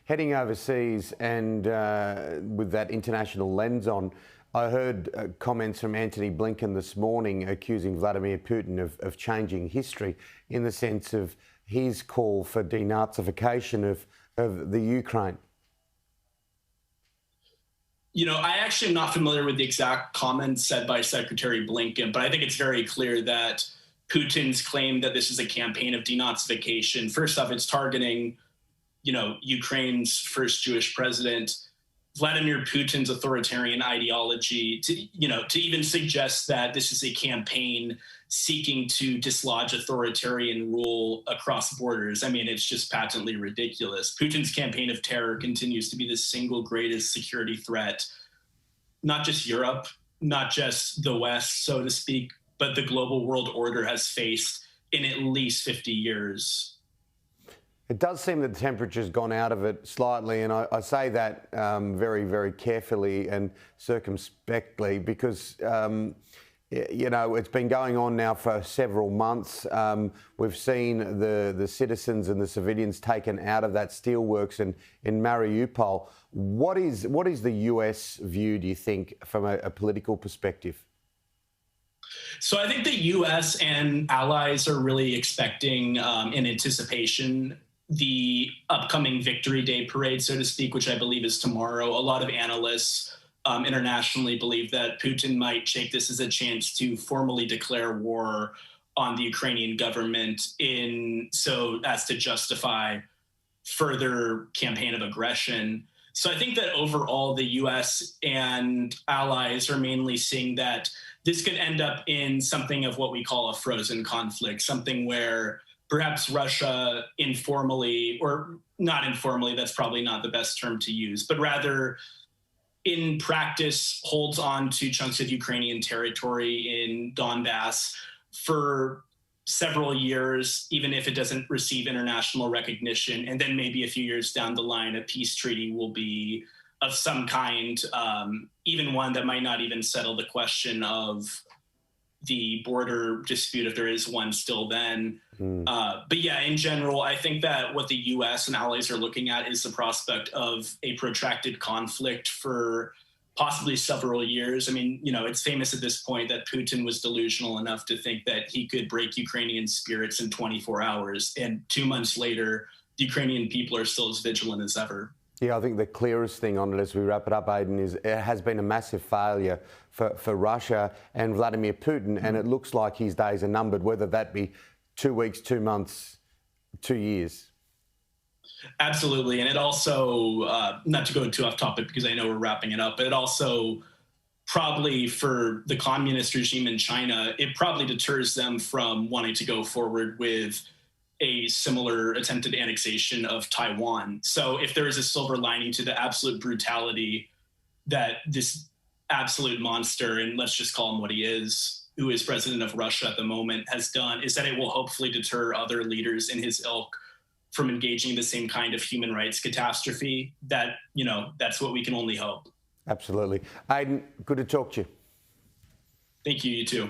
heading overseas and with that international lens on, I heard comments from Antony Blinken this morning accusing Vladimir Putin of changing history in the sense of his call for denazification of the Ukraine. You know, I actually am not familiar with the exact comments said by Secretary Blinken, but I think it's very clear that Putin's claim that this is a campaign of denazification, first off, it's targeting, Ukraine's first Jewish president, Vladimir Putin's authoritarian ideology, to even suggest that this is a campaign seeking to dislodge authoritarian rule across borders. I mean, it's just patently ridiculous. Putin's campaign of terror continues to be the single greatest security threat, not just Europe, not just the West, so to speak, but the global world order has faced in at least 50 years. It does seem that the temperature's gone out of it slightly, and I say that very, very carefully and circumspectly because, it's been going on now for several months. We've seen the citizens and the civilians taken out of that steelworks in Mariupol. What is the US view, do you think, from a political perspective? So I think the US and allies are really expecting in anticipation the upcoming Victory Day parade, so to speak, which I believe is tomorrow. A lot of analysts internationally believe that Putin might take this as a chance to formally declare war on the Ukrainian government so as to justify further campaign of aggression. So I think that overall the US and allies are mainly seeing that this could end up in something of what we call a frozen conflict, something where perhaps Russia informally, or not informally, that's probably not the best term to use, but rather in practice holds on to chunks of Ukrainian territory in Donbass for several years, even if it doesn't receive international recognition. And then maybe a few years down the line, a peace treaty will be of some kind, even one that might not even settle the question of the border dispute, if there is one still then. But yeah, in general, I think that what the US and allies are looking at is the prospect of a protracted conflict for possibly several years. I mean, it's famous at this point that Putin was delusional enough to think that he could break Ukrainian spirits in 24 hours. And 2 months later, the Ukrainian people are still as vigilant as ever. Yeah, I think the clearest thing on it as we wrap it up, Aiden, is it has been a massive failure for Russia and Vladimir Putin, and it looks like his days are numbered, whether that be 2 weeks, 2 months, 2 years. Absolutely. And it also, not to go too off topic because I know we're wrapping it up, but it also probably for the communist regime in China, it probably deters them from wanting to go forward with a similar attempted annexation of Taiwan. So if there is a silver lining to the absolute brutality that this absolute monster, and let's just call him what he is, who is president of Russia at the moment, has done, is that it will hopefully deter other leaders in his ilk from engaging in the same kind of human rights catastrophe. That, that's what we can only hope. Absolutely. Aiden, good to talk to you. Thank you, you too.